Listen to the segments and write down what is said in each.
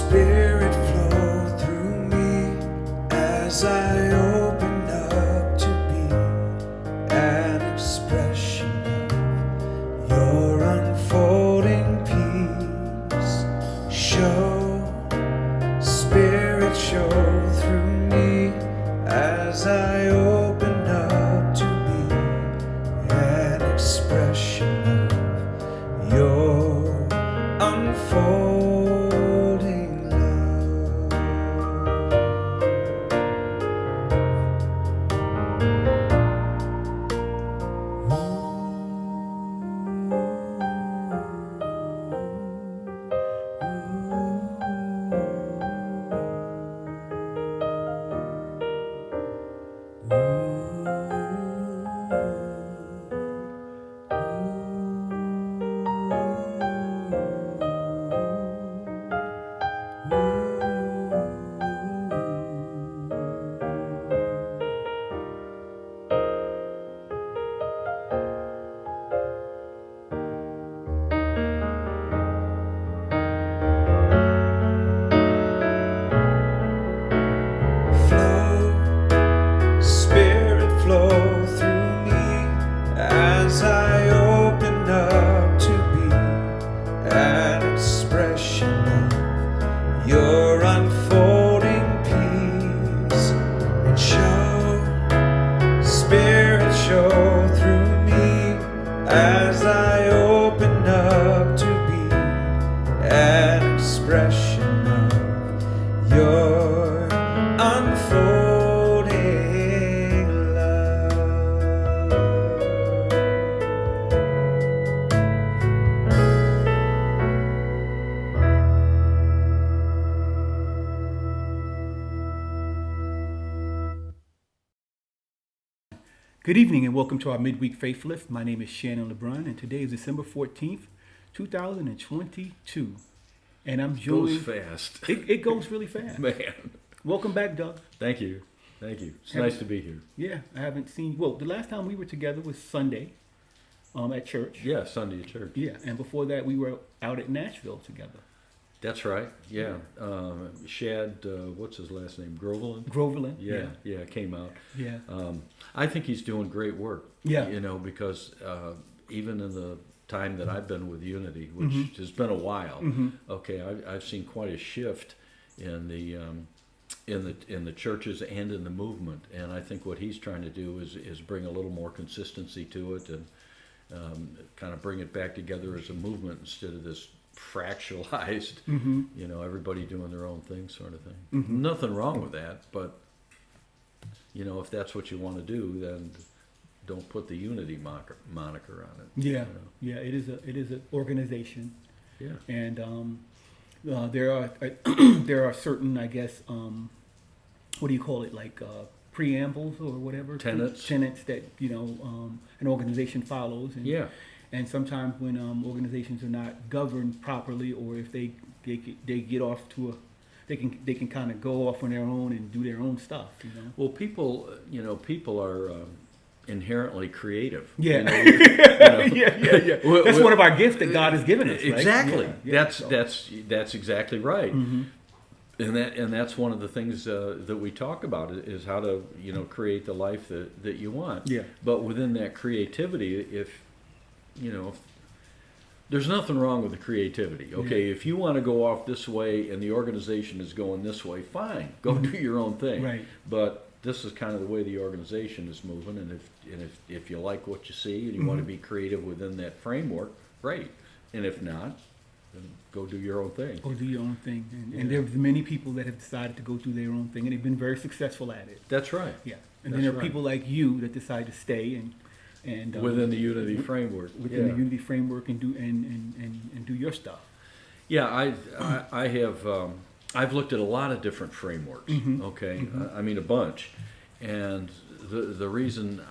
Spirit flow through me as I open up to be an expression of your unfolding peace. Spirit show through me as I open up to be an expression of your unfolding love. Good evening and welcome to our Midweek Faith Lift. My name is Shannon Brun and today is December 14th, 2022. And I'm joined... Goes fast. It goes really fast. Man. Welcome back, Doug. Thank you. It's nice to be here. Yeah, I haven't seen... Well, the last time we were together was Sunday at church. Yeah, Sunday at church. Yeah, and before that we were out at Nashville together. That's right. Yeah. Shad, what's his last name? Groveland. Yeah, came out. Yeah. I think he's doing great work. Yeah. You know, because even in the time that I've been with Unity, which has been a while, okay, I've seen quite a shift in the churches and in the movement, and I think what he's trying to do is bring a little more consistency to it and kind of bring it back together as a movement instead of this fractionalized, you know, everybody doing their own thing sort of thing. Nothing wrong with that, but you know, if that's what you want to do, then don't put the Unity moniker on it. Yeah, you know? yeah, it is an organization. Yeah, and there are certain, I guess, what do you call it, like preambles or whatever, tenets that an organization follows. And, yeah. And sometimes when organizations are not governed properly, or if they get off to they can kind of go off on their own and do their own stuff, you know. Well, people are inherently creative. Yeah, you know. yeah. That's one of our gifts that God has given us. Right? Exactly. Yeah, That's exactly right. And that's one of the things that we talk about is how to create the life that you want. Yeah. But within that creativity, if there's nothing wrong with the creativity. Okay, if you want to go off this way and the organization is going this way, fine, go do your own thing. Right. But this is kind of the way the organization is moving, and if you like what you see and you want to be creative within that framework, great. And if not, then go do your own thing. Go do your own thing. And there's many people that have decided to go do their own thing, and they've been very successful at it. That's right. Yeah. And then there are people like you that decide to stay and within the Unity framework. Within the Unity framework and do your stuff. Yeah, I have I've looked at a lot of different frameworks. Okay, I mean a bunch, and the reason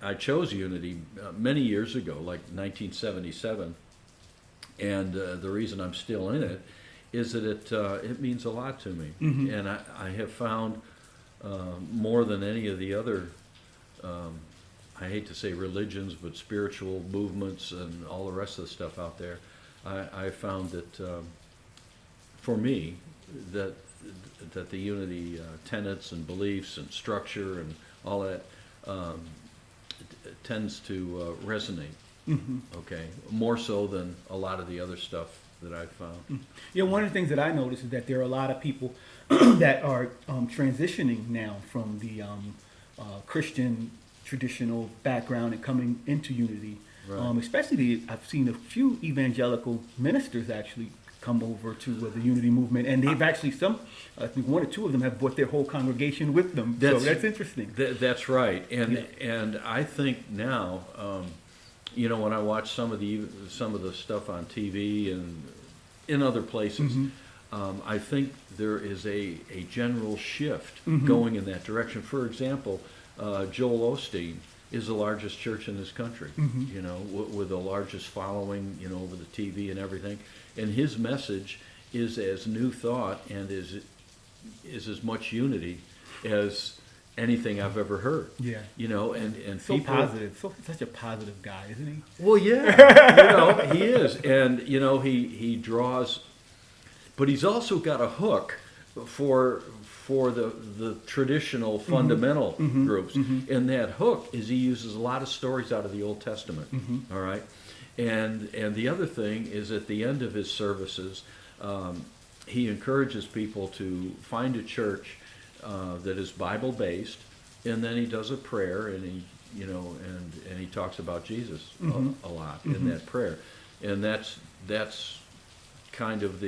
I chose Unity many years ago, like 1977, and the reason I'm still in it is that it means a lot to me, and I have found more than any of the other. I hate to say religions, but spiritual movements and all the rest of the stuff out there, I found that for me, that the unity tenets and beliefs and structure and all that tends to resonate. Okay, more so than a lot of the other stuff that I've found. Yeah, one of the things that I noticed is that there are a lot of people that are transitioning now from the Christian traditional background and coming into unity. Right. Especially, I've seen a few evangelical ministers actually come over to the unity movement, and they've actually I think one or two of them have brought their whole congregation with them. So that's interesting. That's right, and I think now, when I watch some of the stuff on TV and in other places, I think there is a general shift going in that direction. For example, Joel Osteen is the largest church in this country, with the largest following, over the TV and everything. And his message is as new thought and is as much unity as anything I've ever heard. Yeah. And so people, positive, such a positive guy, isn't he? well, yeah, he is, and he draws, but he's also got a hook for the traditional fundamental groups, and that hook is he uses a lot of stories out of the Old Testament. All right, and the other thing is at the end of his services, he encourages people to find a church that is Bible based, and then he does a prayer, and he talks about Jesus a lot in that prayer, and that's kind of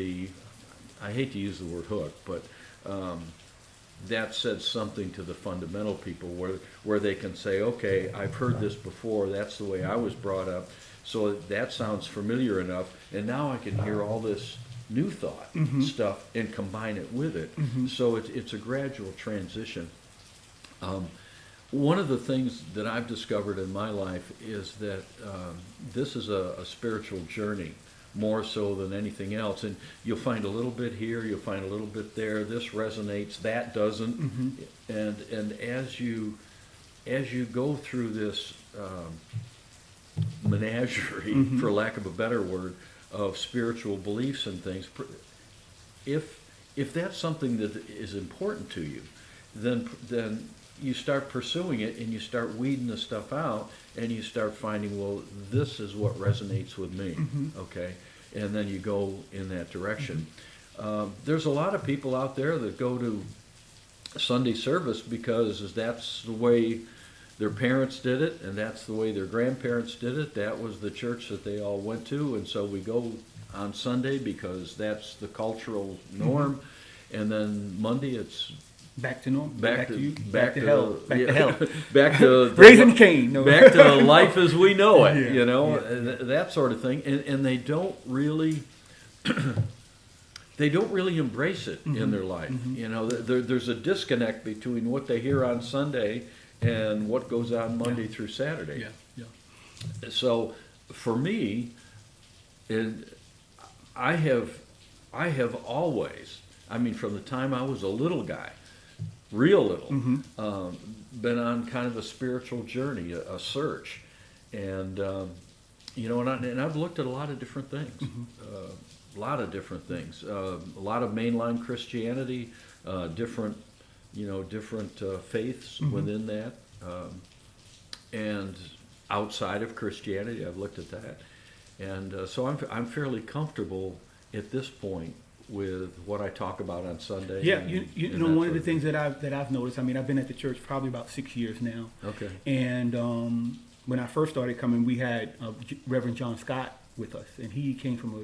I hate to use the word hook, but that says something to the fundamental people where they can say, okay, I've heard this before, that's the way I was brought up, so that sounds familiar enough, and now I can hear all this new thought stuff and combine it with it. So it's a gradual transition. One of the things that I've discovered in my life is that this is a spiritual journey, more so than anything else. And you'll find a little bit here, you'll find a little bit there. This resonates, that doesn't. And as you go through this menagerie, for lack of a better word, of spiritual beliefs and things, if that's something that is important to you, then you start pursuing it and you start weeding the stuff out and you start finding, well, this is what resonates with me, okay? And then you go in that direction. There's a lot of people out there that go to Sunday service because that's the way their parents did it, and that's the way their grandparents did it. That was the church that they all went to, and so we go on Sunday because that's the cultural norm. And then Monday it's back to normal, back to hell, back to raising Cain, back to life as we know it, Yeah. that sort of thing. And they don't really embrace it in their life. There's a disconnect between what they hear on Sunday and what goes on Monday through Saturday. So for me, I have always, from the time I was a little guy, real little, been on kind of a spiritual journey, a search, and and I've looked at a lot of different things, a lot of mainline Christianity, different faiths within that, and outside of Christianity, I've looked at that, and so I'm fairly comfortable at this point with what I talk about on Sunday. Yeah, one of the things that I've noticed. I've been at the church probably about 6 years now. Okay. And when I first started coming, we had Reverend John Scott with us, and he came from a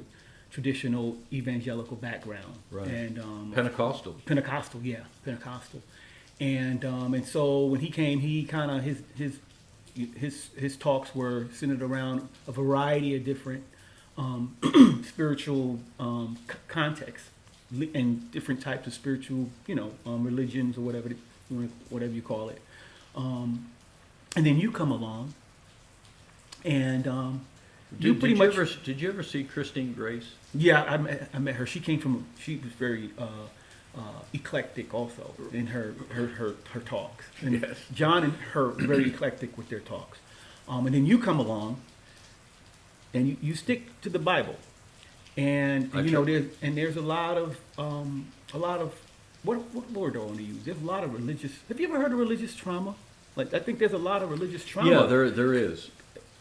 traditional evangelical background. Right. And Pentecostal. Pentecostal. And so when he came, he kind of his talks were centered around a variety of different spiritual contexts and different types of spiritual, religions or whatever you call it. And then you come along, and Did you ever see Christine Grace? Yeah, I met her. She was very eclectic also in her talks. And Yes. John and her were very eclectic with their talks. And then you come along, and you stick to the Bible. And I you know, tr- there's a lot of what word do I want to use? There's a lot of religious. Have you ever heard of religious trauma? Like I think there's a lot of religious trauma. Yeah, there is.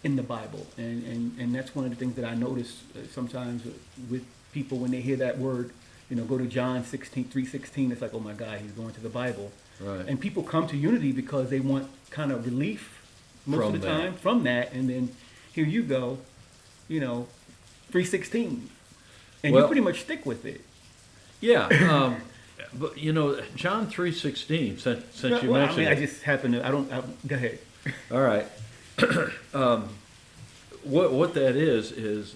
In the Bible, and that's one of the things that I notice sometimes with people when they hear that word. You know, go to John 3:16. It's like, oh my God, he's going to the Bible. Right. And people come to Unity because they want kind of relief most From of the that. time from that, and then here you go, you know, 3:16, and you Well- pretty much stick with it. Yeah, but you know, John 3:16. Since you Well, mentioned I mean, I it. just happen to. Go ahead. All right. What that is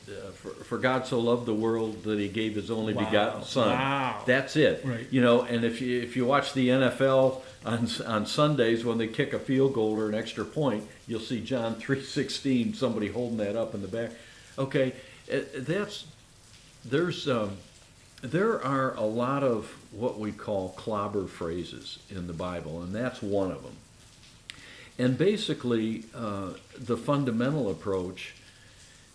for God so loved the world that He gave His only Wow. begotten Son. Wow. That's it. Right. You know, and if you watch the NFL on Sundays when they kick a field goal or an extra point, you'll see John 3:16. Somebody holding that up in the back. Okay, there are a lot of what we call clobber phrases in the Bible, and that's one of them. And basically, the fundamental approach,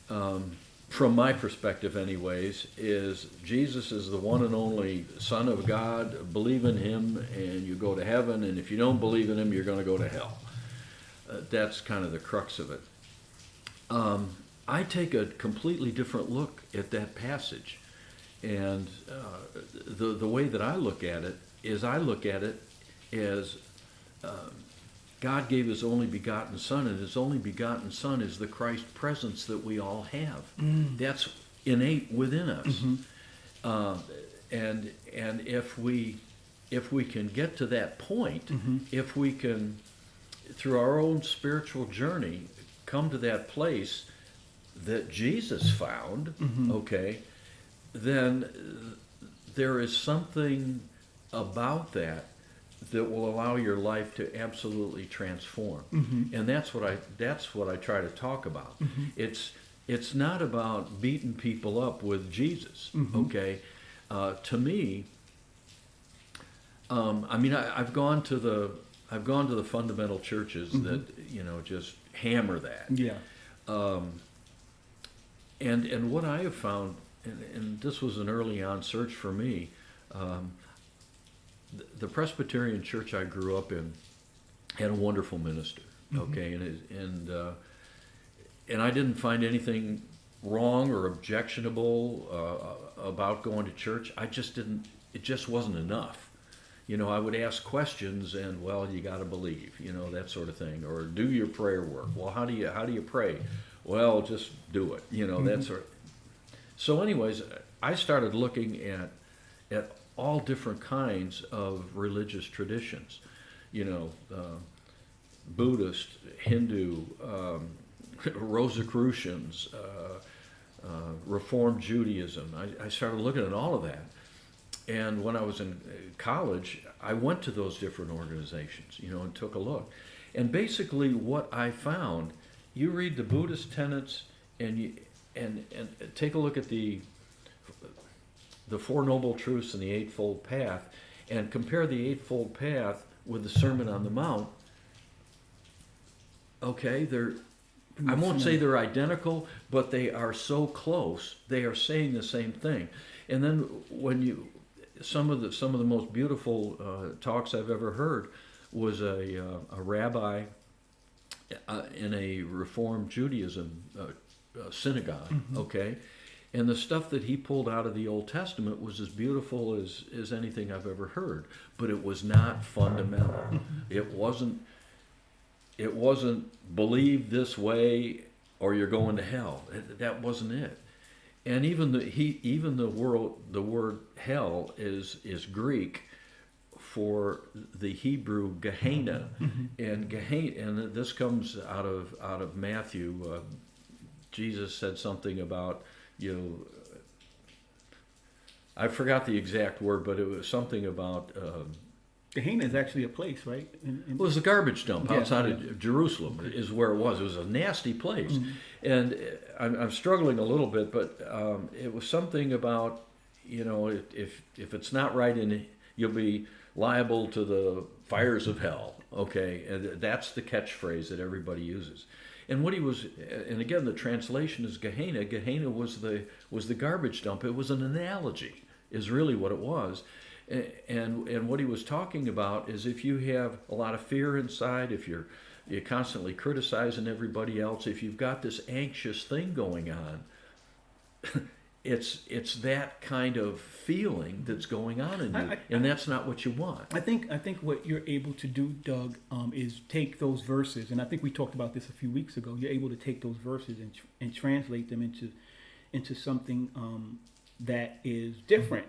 from my perspective anyways, is Jesus is the one and only Son of God. Believe in Him and you go to heaven, and if you don't believe in Him, you're going to go to hell. That's kind of the crux of it. I take a completely different look at that passage. And the way that I look at it is I look at it as God gave His only begotten Son, and His only begotten Son is the Christ presence that we all have. That's innate within us. And if we can get to that point, if we can, through our own spiritual journey, come to that place that Jesus found, okay, then there is something about that will allow your life to absolutely transform. And that's what I try to talk about. It's not about beating people up with Jesus. Okay, to me, I mean, I've gone to the fundamental churches that just hammer that. Yeah. And what I have found, and this was an early on search for me, the Presbyterian church I grew up in had a wonderful minister, okay, and I didn't find anything wrong or objectionable about going to church. I just didn't. It just wasn't enough. You know, I would ask questions, and well, you got to believe, that sort of thing, or do your prayer work. Well, how do you pray? Well, just do it. That sort of. So, anyways, I started looking at all different kinds of religious traditions, Buddhist, Hindu, Rosicrucians, Reformed Judaism. I started looking at all of that. And when I was in college, I went to those different organizations, and took a look. And basically what I found, you read the Buddhist tenets and take a look at the Four Noble Truths and the Eightfold Path, and compare the Eightfold Path with the Sermon on the Mount. Okay, I won't say they're identical, but they are so close. They are saying the same thing. And then when some of the most beautiful talks I've ever heard was a rabbi in a Reformed Judaism synagogue. Okay. And the stuff that he pulled out of the Old Testament was as beautiful as anything I've ever heard, but it was not fundamental. It wasn't believe this way or you're going to hell. That wasn't it. And even the word hell is Greek for the Hebrew Gehenna, and Gehenna, and this comes out of Matthew. Jesus said something about, I forgot the exact word, but it was something about. Gehenna is actually a place, right? It was a garbage dump outside of Jerusalem. Is where it was. It was a nasty place, and I'm struggling a little bit, but it was something about, if it's not right you'll be liable to the fires of hell. Okay, and that's the catchphrase that everybody uses. And what he was, and again, the translation is Gehenna. Gehenna was the garbage dump. It was an analogy, is really what it was. And what he was talking about is if you have a lot of fear inside, if you're constantly criticizing everybody else, if you've got this anxious thing going on, it's that kind of feeling that's going on in you, and that's not what you want. I think what you're able to do, Doug, is take those verses, and I think we talked about this a few weeks ago. You're able to take those verses and translate them into something that is different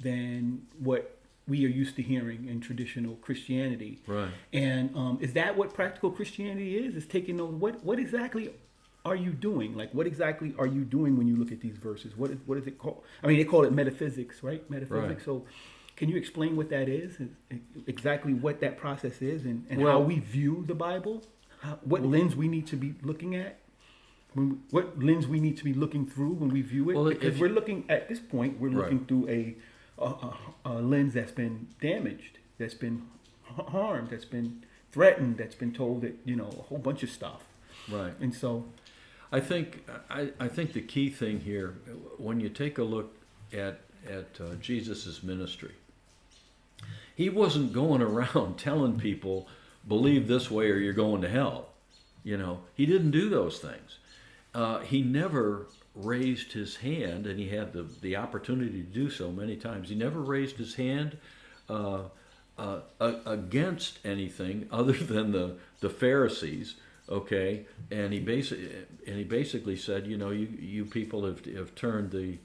than what we are used to hearing in traditional Christianity. Right. And is that what practical Christianity is? Is taking those, what exactly are you doing? Like, what exactly are you doing when you look at these verses? What is it called? I mean, they call it metaphysics, right? Metaphysics. Right. So can you explain what that is, exactly what that process is, and Well, how we view the Bible? What lens we need to be looking at? What lens we need to be looking through when we view it? Well, because we're looking, at this point, we're looking Right. through a lens that's been damaged, that's been harmed, that's been threatened, that's been told that, a whole bunch of stuff. Right. And so, I think the key thing here, when you take a look at Jesus's ministry, he wasn't going around telling people, believe this way or you're going to hell. He didn't do those things. He never raised his hand, and he had the opportunity to do so many times. He never raised his hand against anything other than the Pharisees. Okay, and he basically said, you people have turned the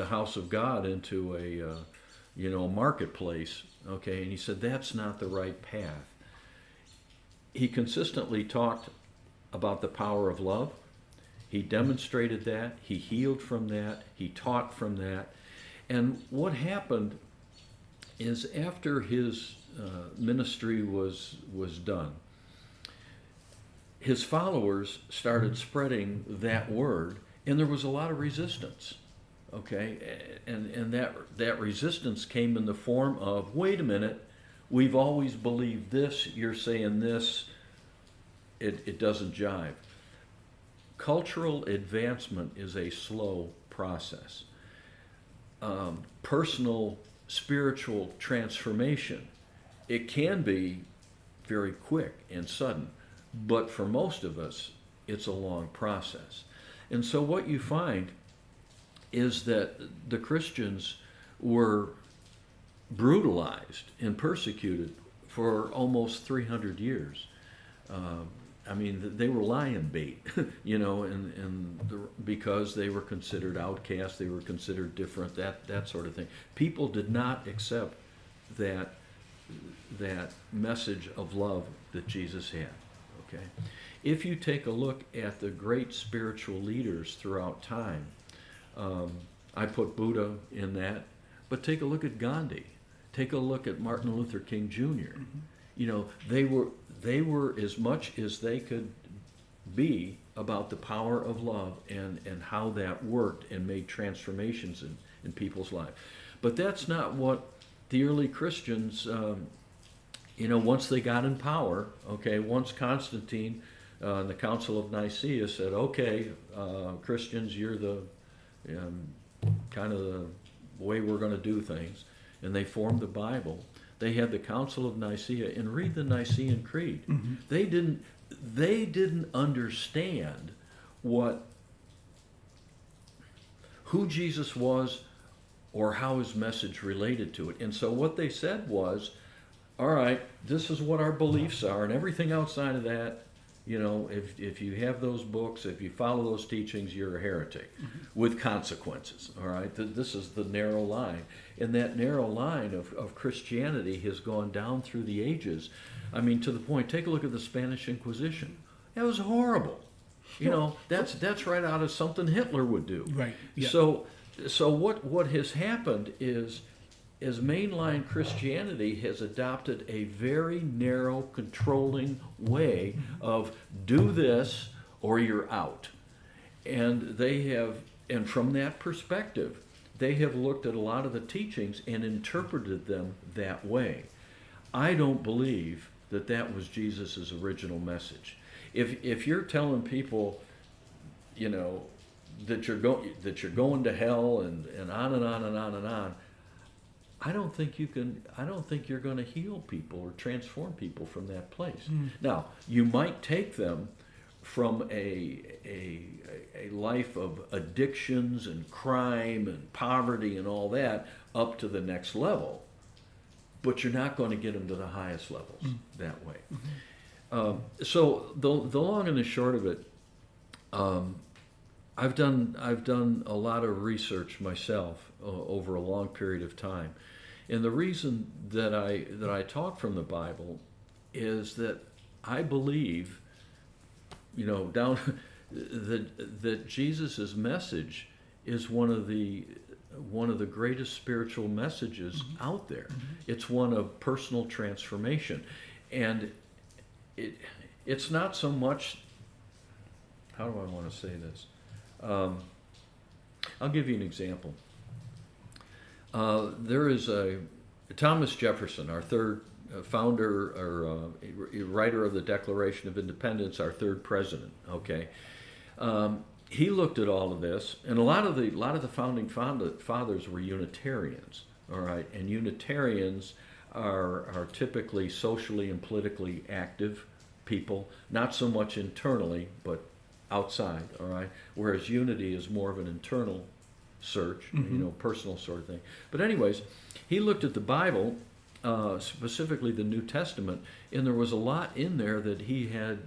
house of God into a marketplace. Okay, and he said that's not the right path. He consistently talked about the power of love. He demonstrated that. He healed from that. He taught from that. And what happened is after his ministry was done, his followers started spreading that word, and there was a lot of resistance. Okay, and that resistance came in the form of, wait a minute, we've always believed this, you're saying this, it doesn't jive. Cultural advancement is a slow process. Personal spiritual transformation, it can be very quick and sudden, but for most of us, it's a long process. And so what you find is that the Christians were brutalized and persecuted for almost 300 years. They were lion bait, because they were considered outcasts, they were considered different, that sort of thing. People did not accept that message of love that Jesus had. Okay, if you take a look at the great spiritual leaders throughout time, I put Buddha in that, but take a look at Gandhi, take a look at Martin Luther King Jr. Mm-hmm. They were as much as they could be about the power of love and how that worked and made transformations in people's lives. But that's not what the early Christians, once they got in power, okay, once Constantine in the Council of Nicaea said, okay, Christians, you're the kind of the way we're going to do things, and they formed the Bible. They had the Council of Nicaea, and read the Nicene Creed. Mm-hmm. They didn't understand who Jesus was or how his message related to it. And so what they said was, all right, this is what our beliefs are, and everything outside of that, if you have those books, if you follow those teachings, you're a heretic, mm-hmm. with consequences, all right? This is the narrow line. And that narrow line of Christianity has gone down through the ages. I mean, to the point, take a look at the Spanish Inquisition. That was horrible. That's right out of something Hitler would do. Right. Yeah. So what has happened is, as mainline Christianity has adopted a very narrow, controlling way of do this or you're out. And and from that perspective, they have looked at a lot of the teachings and interpreted them that way. I don't believe that was Jesus' original message. If you're telling people, you know, that you're going to hell and on and on and on and on, I don't think you're going to heal people or transform people from that place. Now, you might take them from a life of addictions and crime and poverty and all that up to the next level, but you're not going to get them to the highest levels that way. So the long and the short of it, I've done a lot of research myself over a long period of time, and the reason that I talk from the Bible is that I believe, you know, that Jesus' message is one of the greatest spiritual messages out there. It's one of personal transformation, and it's not so much. How do I want to say this? I'll give you an example. There is Thomas Jefferson, our third founder or writer of the Declaration of Independence, our third president. Okay, he looked at all of this, and a lot of the founding fathers were Unitarians. All right, and Unitarians are typically socially and politically active people, not so much internally, but outside. All right, whereas unity is more of an internal search, you know, personal sort of thing. But anyways, he looked at the Bible, specifically the New Testament, and there was a lot in there that he had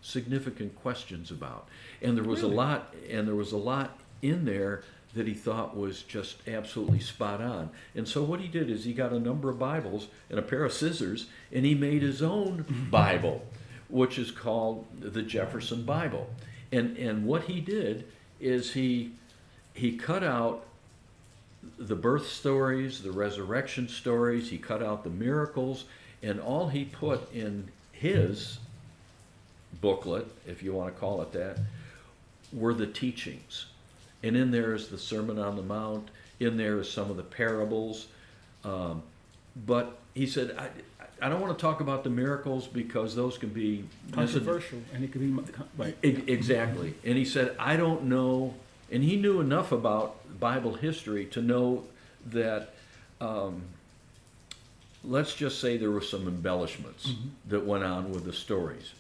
significant questions about, and there was a lot in there that he thought was just absolutely spot on. And so what he did is he got a number of Bibles and a pair of scissors, and he made his own Bible, which is called the Jefferson Bible. And what he did is he cut out the birth stories, the resurrection stories, he cut out the miracles, and all he put in his booklet, if you want to call it that, were the teachings. And in there is the Sermon on the Mount, in there is some of the parables. But he said, I don't want to talk about the miracles because those can be controversial, and it could be right. Exactly. And he said, I don't know, and he knew enough about Bible history to know that, let's just say there were some embellishments that went on with the stories.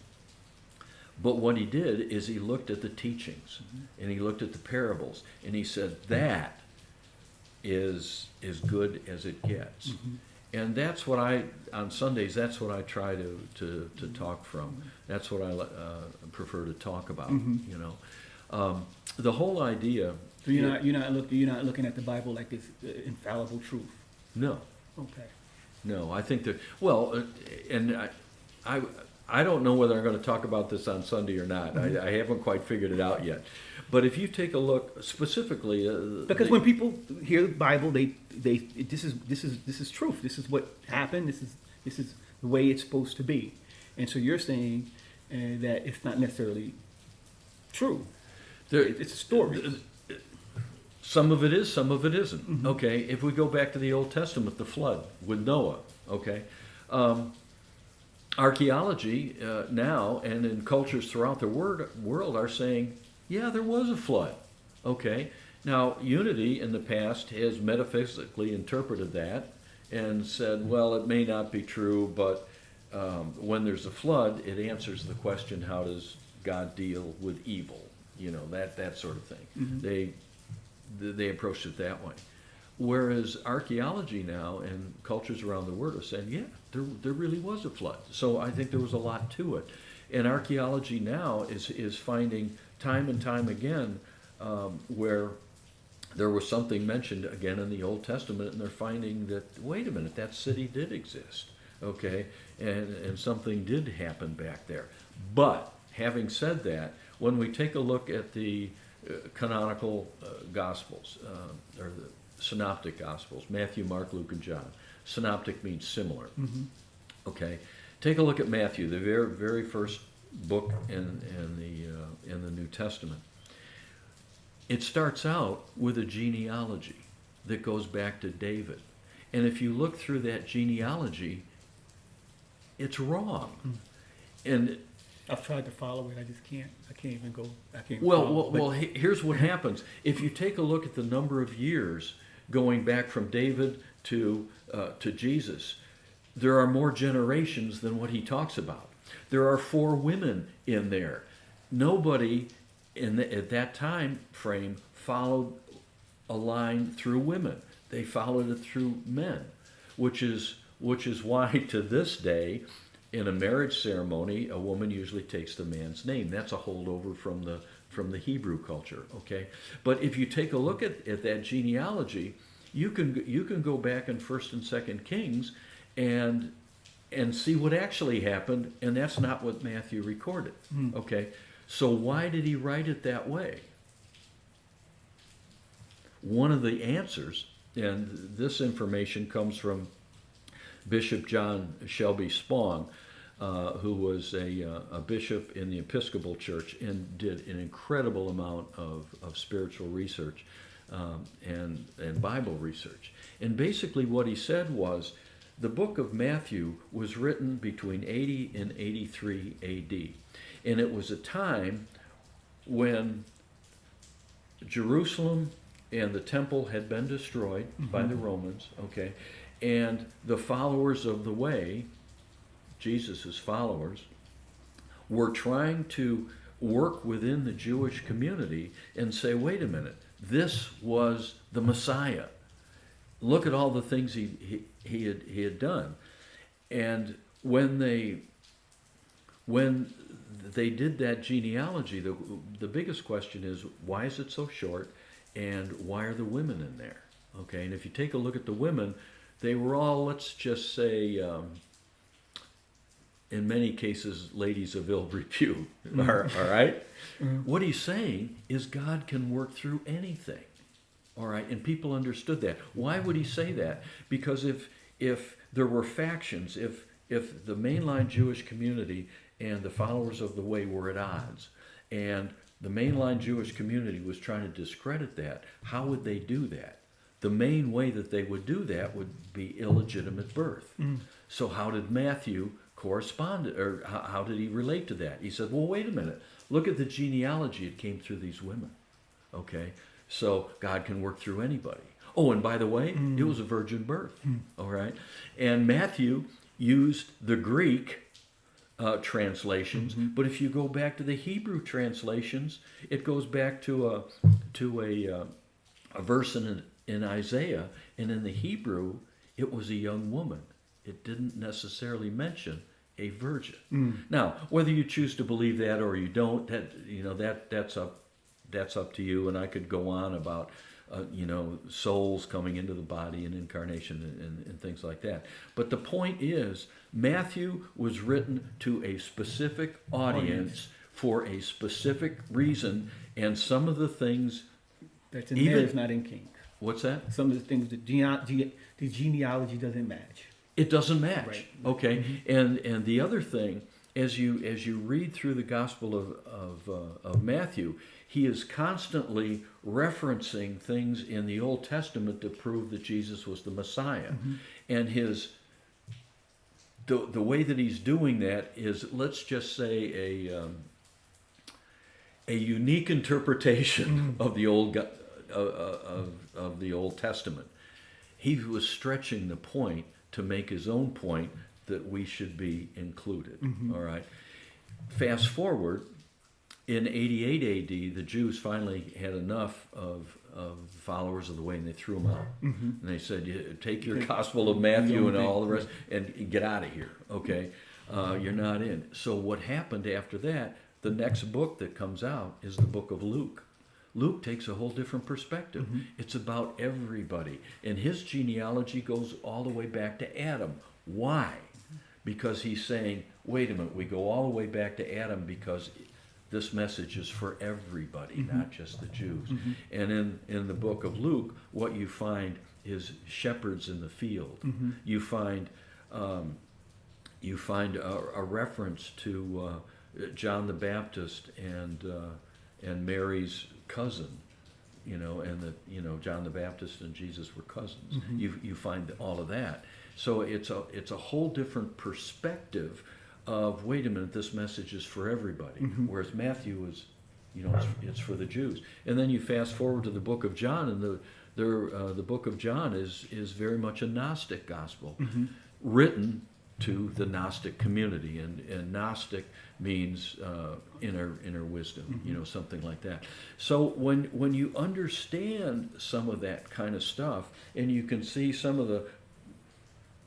But what he did is he looked at the teachings, and he looked at the parables, and he said, that is as good as it gets. And that's what on Sundays, that's what I try to talk from. That's what I prefer to talk about, you know. The whole idea. So you're not looking at the Bible like this infallible truth. No. Okay. No, I think that, well, and I don't know whether I'm going to talk about this on Sunday or not. I haven't quite figured it out yet. But if you take a look specifically, because when people hear the Bible, they this is truth. This is what happened. This is the way it's supposed to be. And so you're saying that it's not necessarily true. It's a story. Some of it is, some of it isn't. Okay, if we go back to the Old Testament, the flood with Noah. Okay. Archaeology now and in cultures throughout the world are saying, yeah, there was a flood. Okay. Now, Unity in the past has metaphysically interpreted that and said, well, it may not be true, but when there's a flood, it answers the question, how does God deal with evil? You know, that sort of thing. They approached it that way. Whereas archaeology now and cultures around the world are saying, yeah, there really was a flood. So I think there was a lot to it. And archaeology now is finding time and time again where there was something mentioned again in the Old Testament, and they're finding that, wait a minute, that city did exist, okay, and something did happen back there. But having said that, when we take a look at the canonical Gospels, or the synoptic Gospels, Matthew, Mark, Luke, and John. Synoptic means similar. Okay, take a look at Matthew, the very, very first book in the New Testament. It starts out with a genealogy that goes back to David, and if you look through that genealogy, It's wrong. And I've tried to follow it. I just can't. I can't even go. I can't. Here's what happens. If you take a look at the number of years going back from David to Jesus, there are more generations than what he talks about. There are 4 women in there. Nobody at that time frame followed a line through women. They followed it through men, which is why to this day, in a marriage ceremony, a woman usually takes the man's name. That's a holdover from the Hebrew culture. Okay, but if you take a look at that genealogy, you can go back in 1st and 2nd Kings and see what actually happened, and that's not what Matthew recorded. Okay, so why did he write it that way? One of the answers, and this information comes from Bishop John Shelby Spong, who was a bishop in the Episcopal Church and did an incredible amount of spiritual research and Bible research. And basically what he said was the book of Matthew was written between 80 and 83 AD. And it was a time when Jerusalem and the temple had been destroyed by the Romans, okay? And the followers of the way, Jesus' followers, were trying to work within the Jewish community and say, wait a minute, this was the Messiah. Look at all the things he had done. And when they did that genealogy, the biggest question is, why is it so short, and why are the women in there? Okay, and if you take a look at the women, they were all, let's just say, in many cases, ladies of ill repute. All right? What he's saying is God can work through anything. All right? And people understood that. Why would he say that? Because if there were factions, if the mainline Jewish community and the followers of the way were at odds, and the mainline Jewish community was trying to discredit that, how would they do that? The main way that they would do that would be illegitimate birth. So how did Matthew correspond, or how did he relate to that? He said, well, wait a minute. Look at the genealogy. It came through these women. Okay? So God can work through anybody. Oh, and by the way, it was a virgin birth. All right? And Matthew used the Greek translations, but if you go back to the Hebrew translations, it goes back to a verse in Isaiah, and in the Hebrew, it was a young woman. It didn't necessarily mention a virgin. Now, whether you choose to believe that or you don't, that's up to you. And I could go on about souls coming into the body and incarnation and things like that. But the point is, Matthew was written to a specific audience for a specific reason, and some of the things that's in there is not in Kings. What's that? Some of the things the genealogy doesn't match. It doesn't match. Right. Okay. And the other thing, as you read through the Gospel of Matthew, he is constantly referencing things in the Old Testament to prove that Jesus was the Messiah. And the way that he's doing that is, let's just say, a unique interpretation of the Old of the Old Testament. He was stretching the point to make his own point that we should be included. All right. Fast forward, in 88 AD, the Jews finally had enough of followers of the way, and they threw them out. And they said, take your Gospel of Matthew and all the rest and get out of here. Okay. You're not in. So what happened after that, the next book that comes out is the book of Luke. Luke takes a whole different perspective. It's about everybody. And his genealogy goes all the way back to Adam. Why? Because he's saying, wait a minute, we go all the way back to Adam because this message is for everybody, not just the Jews. And in the book of Luke, what you find is shepherds in the field. You find a reference to John the Baptist and Mary's cousin, and that John the Baptist and Jesus were cousins. You find all of that. So it's a whole different perspective of, wait a minute, this message is for everybody, whereas Matthew is, it's for the Jews. And then you fast forward to the book of John, and the book of John is very much a Gnostic gospel, written to the Gnostic community, and Gnostic means inner wisdom, something like that. So when you understand some of that kind of stuff, and you can see some of the,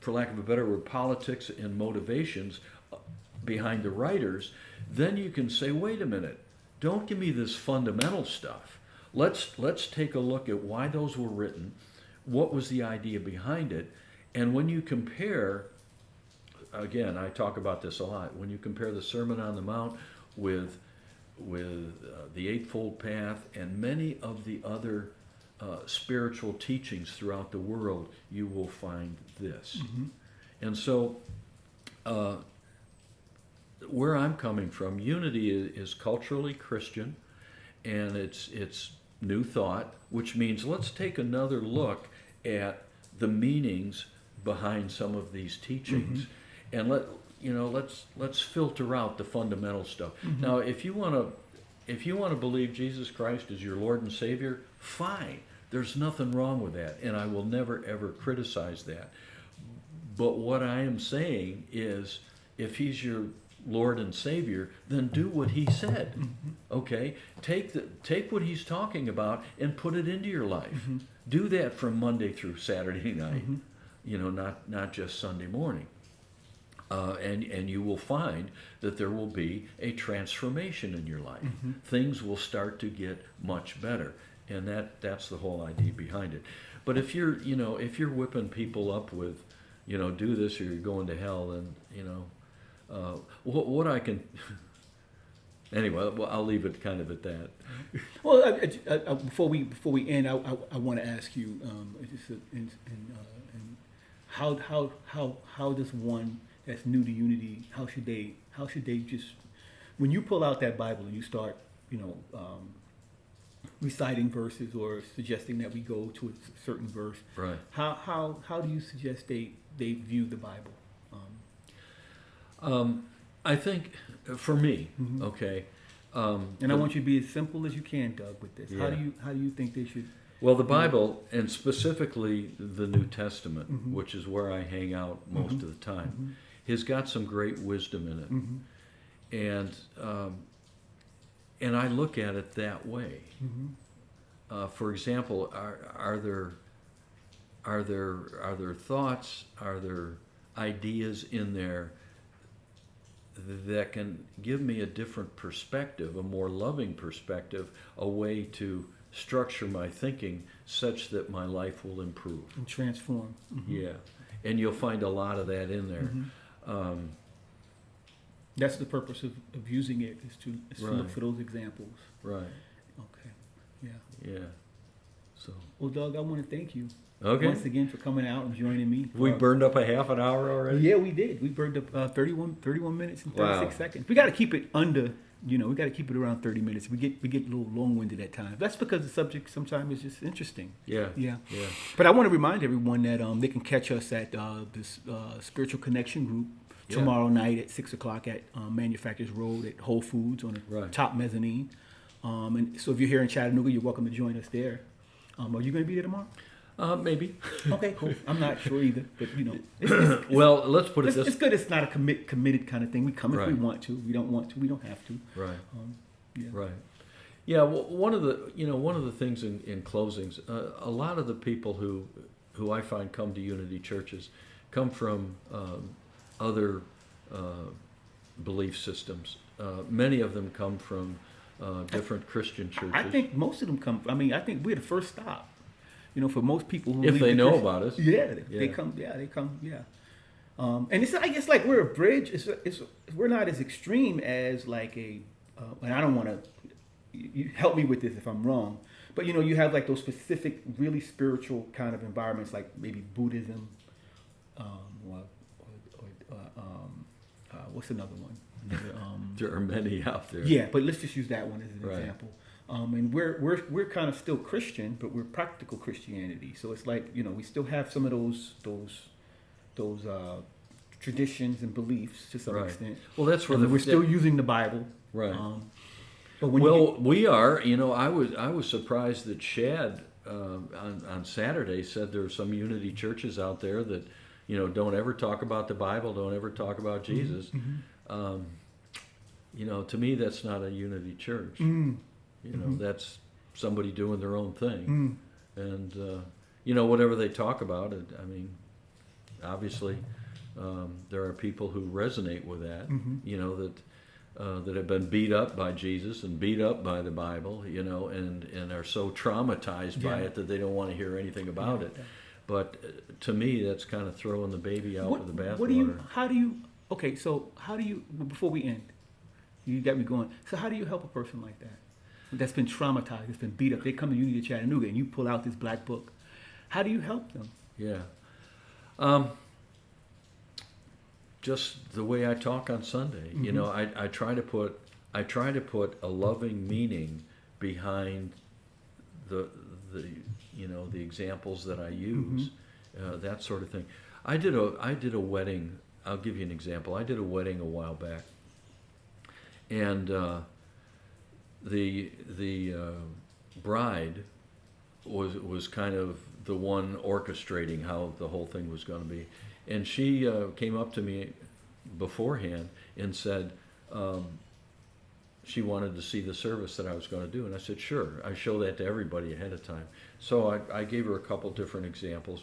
for lack of a better word, politics and motivations behind the writers, then you can say, wait a minute, don't give me this fundamental stuff. Let's take a look at why those were written, what was the idea behind it, and when you compare, again, I talk about this a lot, when you compare the Sermon on the Mount with the Eightfold Path and many of the other spiritual teachings throughout the world, you will find this. And so where I'm coming from, unity is culturally Christian, and it's new thought, which means let's take another look at the meanings behind some of these teachings, and let's filter out the fundamental stuff. Now, if you want to believe Jesus Christ is your Lord and Savior, fine. There's nothing wrong with that, and I will never ever criticize that. But what I am saying is, if he's your Lord and Savior, then do what he said. Okay? Take what he's talking about and put it into your life. Do that from Monday through Saturday night. Not just Sunday morning. And you will find that there will be a transformation in your life. Things will start to get much better, and that's the whole idea behind it. But if you're whipping people up with, do this or you're going to hell, then what I can. Anyway, well, I'll leave it kind of at that. Well, before we end, I want to ask you, how does one that's new to unity, how should they just, when you pull out that Bible and you start reciting verses or suggesting that we go to a certain verse, right? How do you suggest they view the Bible? I think for me, okay. And I want you to be as simple as you can, Doug, with this. Yeah. How do you think they should? Well, the Bible, and specifically the New Testament, which is where I hang out most of the time, has got some great wisdom in it, and I look at it that way. For example, are there thoughts, are there ideas in there that can give me a different perspective, a more loving perspective, a way to structure my thinking such that my life will improve And transform. Yeah, and you'll find a lot of that in there. That's the purpose of using it, is to Right. look for those examples. Right. Okay. Yeah. Yeah. So Well, Doug, I want to thank you okay, once again for coming out and joining me. we burned up a half an hour already. Yeah, we did. We burned up 31 minutes and 36 Wow. seconds. We got to keep it under. We got to keep it around 30 minutes. We get a little long-winded at times. That's because the subject sometimes is just interesting. Yeah. Yeah. Yeah. But I want to remind everyone that they can catch us at this Spiritual Connection group tomorrow night at 6 o'clock at Manufacturers Road at Whole Foods on the Right. top mezzanine. And so if you're here in Chattanooga, you're welcome to join us there. Are you going to be there tomorrow? Maybe. Okay, cool. I'm not sure either, but it's Well, let's put it this. it's good. It's not a committed kind of thing. We come if we Right. want to. We don't want to. We don't have to. Right. Yeah. Right. Yeah. Well, one of the things in closings, a lot of the people who I find come to Unity churches come from other belief systems. Many of them come from different Christian churches. I think most of them come. I mean, I think we're the first stop. For most people who if leave they the know Christian- about us. Yeah, they come. Yeah. And I guess like we're a bridge. We're not as extreme as like a. And I don't want to. You help me with this if I'm wrong. But you have like those specific, really spiritual kind of environments, like maybe Buddhism. What's another one? There are many out there. Yeah, but let's just use that one as an Right. example. And we're kind of still Christian, but we're practical Christianity. So it's like, we still have some of those traditions and beliefs to some Right. extent. Well, that's where we're still using the Bible. Right. But when We are. I was surprised that Shad on Saturday said there are some Unity churches out there that don't ever talk about the Bible, don't ever talk about Jesus. Mm-hmm. To me, that's not a Unity church. That's somebody doing their own thing, and whatever they talk about. I mean, obviously, there are people who resonate with that. That have been beat up by Jesus and beat up by the Bible, and are so traumatized by it that they don't want to hear anything about it. But to me, that's kind of throwing the baby out with the bathwater. Before we end, you got me going. So how do you help a person like that? That's been traumatized, that's been beat up. They come to Unity Chattanooga and you pull out this black book. How do you help them? Yeah. Just the way I talk on Sunday. I try to put a loving meaning behind the examples that I use, that sort of thing. I did a wedding. I'll give you an example. I did a wedding a while back, and the bride was kind of the one orchestrating how the whole thing was going to be. And she came up to me beforehand and said she wanted to see the service that I was going to do. And I said, sure. I show that to everybody ahead of time. So I gave her a couple different examples.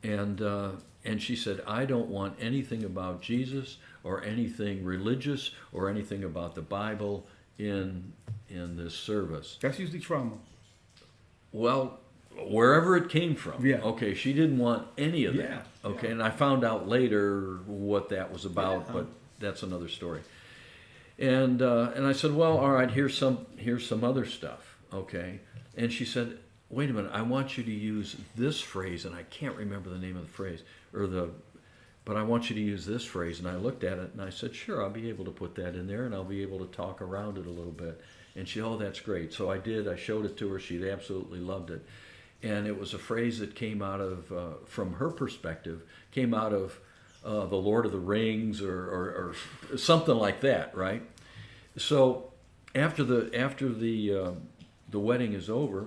And she said, I don't want anything about Jesus or anything religious or anything about the Bible in this service. That's usually trauma. Well, wherever it came from. Yeah. Okay, she didn't want any of that. Yeah. Okay, and I found out later what that was about, but that's another story. And I said, well, all right, here's some other stuff. Okay, and she said, wait a minute, I want you to use this phrase, and I can't remember the name of the phrase but I want you to use this phrase. And I looked at it and I said, sure, I'll be able to put that in there, and I'll be able to talk around it a little bit. And she, oh, that's great. So I did. I showed it to her. She absolutely loved it. And it was a phrase that came out of, from her perspective, came out of the Lord of the Rings or something like that, right? So after the wedding is over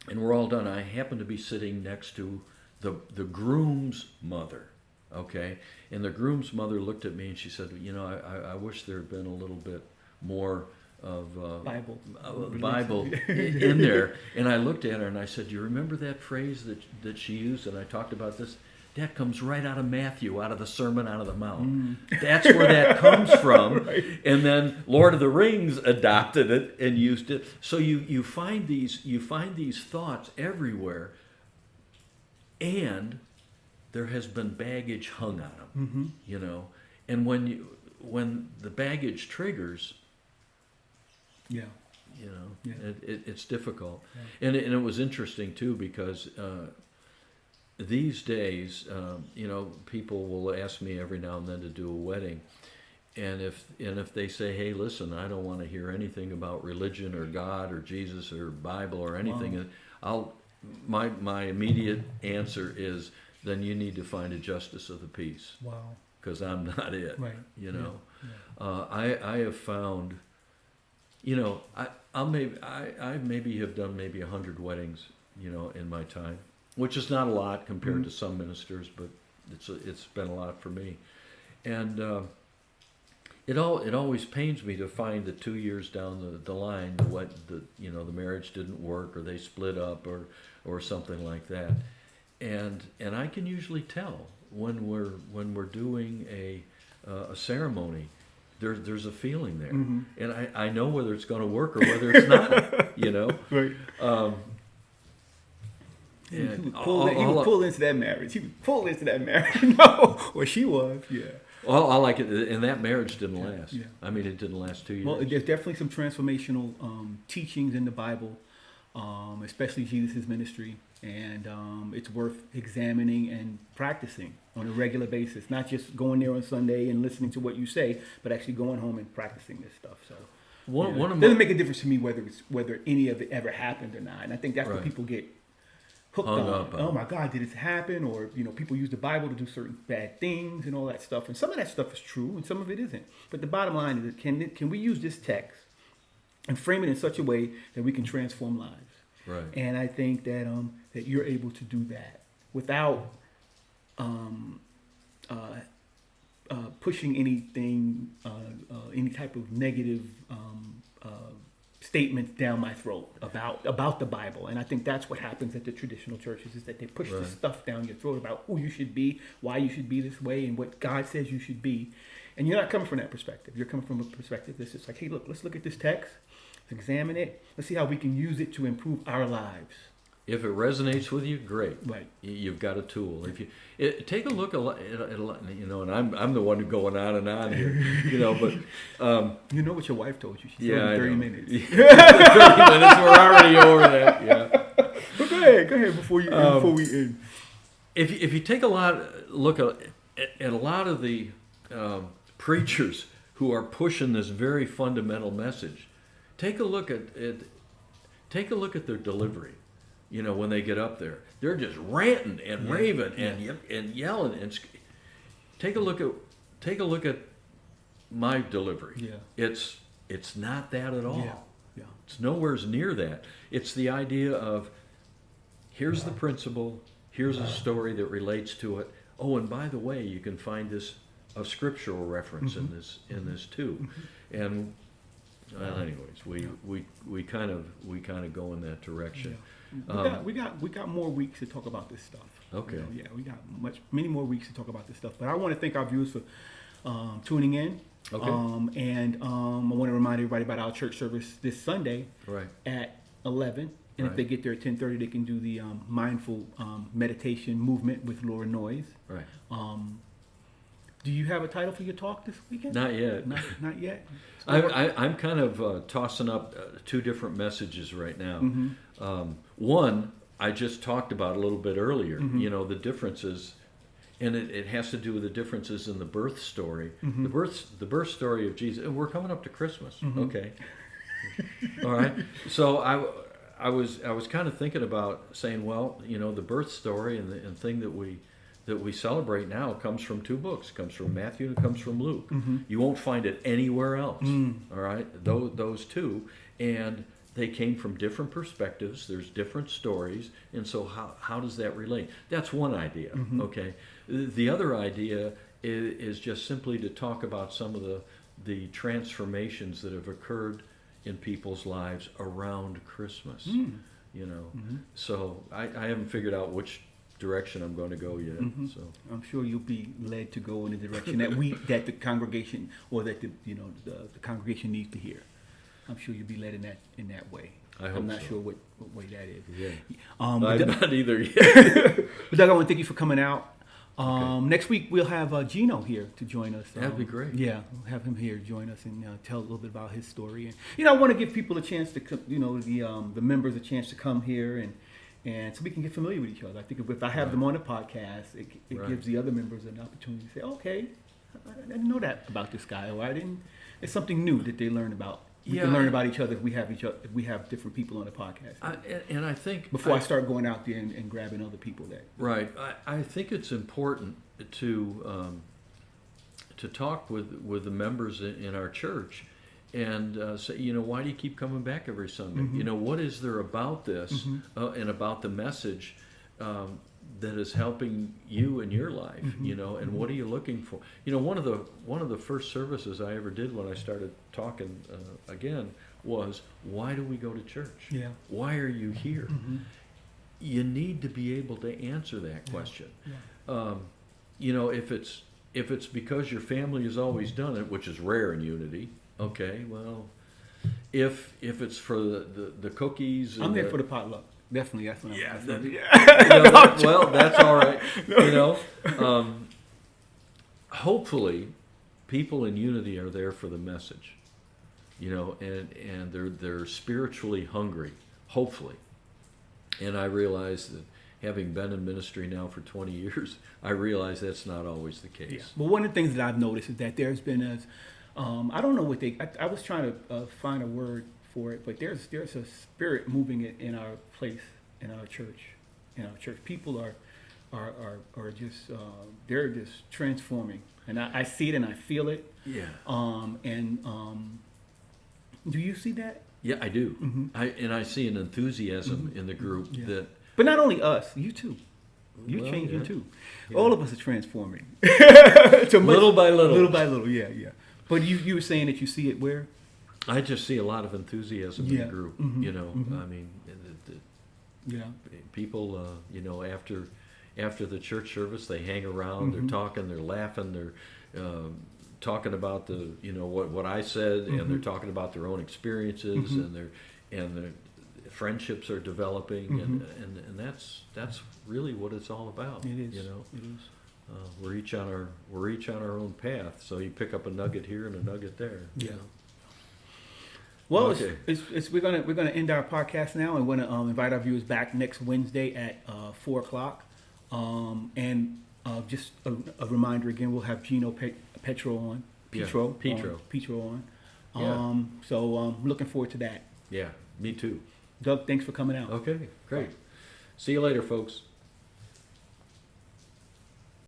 and we're all done, I happen to be sitting next to the groom's mother, okay? And the groom's mother looked at me and she said, I wish there had been a little bit more of Bible in there. And I looked at her and I said, do you remember that phrase that she used? And I talked about this. That comes right out of Matthew, out of the Sermon on the Mount. That's where that comes from. Right. And then Lord of the Rings adopted it and used it. So you find these thoughts everywhere, and there has been baggage hung on them. And when the baggage triggers, it's difficult. Yeah. And it was interesting too, because these days, people will ask me every now and then to do a wedding, and if they say, hey, listen, I don't want to hear anything about religion or God or Jesus or Bible or anything, wow. My immediate answer is, then you need to find a justice of the peace. Wow. Because I'm not it. Right. I have found, I maybe have done maybe 100 weddings, in my time, which is not a lot compared to some ministers, but it's been a lot for me. And it always pains me to find that 2 years down the line, the marriage didn't work, or they split up, or something like that. And I can usually tell when we're doing a ceremony. There's a feeling there, and I know whether it's going to work or whether it's not. Right. He would pull into that marriage. He would pull into that marriage. No, well, she was. Yeah. Well, I like it, and that marriage didn't last. Yeah. I mean, it didn't last 2 years. Well, there's definitely some transformational teachings in the Bible, especially Jesus' ministry, and it's worth examining and practicing on a regular basis. Not just going there on Sunday and listening to what you say, but actually going home and practicing this stuff. So, One of doesn't make a difference to me whether any of it ever happened or not. And I think that's what Right. people get hooked Hung on. up on. Oh my God, did it happen? Or people use the Bible to do certain bad things and all that stuff. And some of that stuff is true, and some of it isn't. But the bottom line is, can we use this text and frame it in such a way that we can transform lives? Right. And I think that that you're able to do that without pushing anything, any type of negative statements down my throat about the Bible. And I think that's what happens at the traditional churches, is that they push Right. this stuff down your throat about who you should be, why you should be this way, and what God says you should be. And you're not coming from that perspective. You're coming from a perspective that's just like, hey, look, let's look at this text, let's examine it, let's see how we can use it to improve our lives. If it resonates with you, great. Right. You've got a tool. If you take a look at and I'm the one who's going on and on here, but You know what your wife told you? She yeah, told I you 30 know. minutes. 30 minutes. We're already over that. Yeah. But go ahead before we end. If you take a look at a lot of the preachers who are pushing this very fundamental message, take a look at their delivery. When they get up there, they're just ranting and raving and yelling take a look at my delivery. Yeah. It's not that at all. Yeah. It's nowhere near that. It's the idea of, here's the principle, here's a story that relates to it. Oh, and by the way, you can find a scriptural reference in this too. And anyways, we kind of go in that direction. Yeah. We got more weeks to talk about this stuff. Okay. We got many more weeks to talk about this stuff. But I want to thank our viewers for tuning in. Okay. And I want to remind everybody about our church service this Sunday Right. at 11. And if Right. they get there at 10:30, they can do the mindful meditation movement with Laura Noyes. Right. Do you have a title for your talk this weekend? Not yet. Not yet. I'm kind of tossing up two different messages right now. One, I just talked about a little bit earlier. The differences, and it has to do with the differences in the birth story. The birth story of Jesus. And we're coming up to Christmas. Okay. All right. So I was kind of thinking about saying, well, the birth story and the thing that we celebrate now comes from two books. It comes from Matthew and it comes from Luke. You won't find it anywhere else. All right, those two, and they came from different perspectives. There's different stories, and so how does that relate? That's one idea. Okay, the other idea is just simply to talk about some of the transformations that have occurred in people's lives around Christmas. So I haven't figured out which direction I'm going to go yet. So I'm sure you'll be led to go in the direction that the congregation, or that the congregation needs to hear. I'm sure you'll be led in that way. I hope I'm not so. sure what way that is. yeah, But I'm Doug, not either yet. I want to thank you for coming out. Next week we'll have Gino here to join us. That'd be great. Yeah, we'll have him here join us and tell a little bit about his story. And I want to give people a chance to, the members a chance to come here and so we can get familiar with each other. I think if I have them on the podcast, it Right. gives the other members an opportunity to say, okay, I didn't know that about this guy, or it's something new that they learn about. We can learn about each other if we have different people on the podcast. I think Before I start going out there and grabbing other people that. right, I think it's important to talk with the members in our church and say, why do you keep coming back every Sunday? What is there about this and about the message that is helping you in your life? And what are you looking for? One of the first services I ever did when I started talking again was, why do we go to church? Yeah. Why are you here? You need to be able to answer that question. If it's because your family has always done it, which is rare in Unity. Okay, well, if it's for the cookies, I'm there for the potluck. Definitely, that's what I'm. Well, that's all right. Hopefully, people in Unity are there for the message. And they're spiritually hungry. Hopefully, and I realize that, having been in ministry now for 20 years, I realize that's not always the case. Yeah. Well, one of the things that I've noticed is that there's been I don't know what I was trying to find a word for it, but there's a spirit moving it in our place, in our church. People are just they're just transforming, and I see it and I feel it. Yeah. Do you see that? Yeah, I do. I see an enthusiasm in the group that. But not only us, you too. You're Well, changing yeah. too. Yeah. All of us are transforming. Little by little. Little by little, yeah. But you were saying that you see it where? I just see a lot of enthusiasm in the group. I mean, Yeah. people, after the church service, they hang around. They're talking. They're laughing. They're talking about the what I said, and they're talking about their own experiences, and their friendships are developing, and that's really what it's all about. It is. It is. We're each on our own path. So you pick up a nugget here and a nugget there. Yeah. Well, Okay. we're gonna end our podcast now, and want to invite our viewers back next Wednesday at 4:00. And just a reminder again, we'll have Gino Petro on. Petro on. Yeah. So looking forward to that. Yeah, me too. Doug, thanks for coming out. Okay, great. See you later, folks.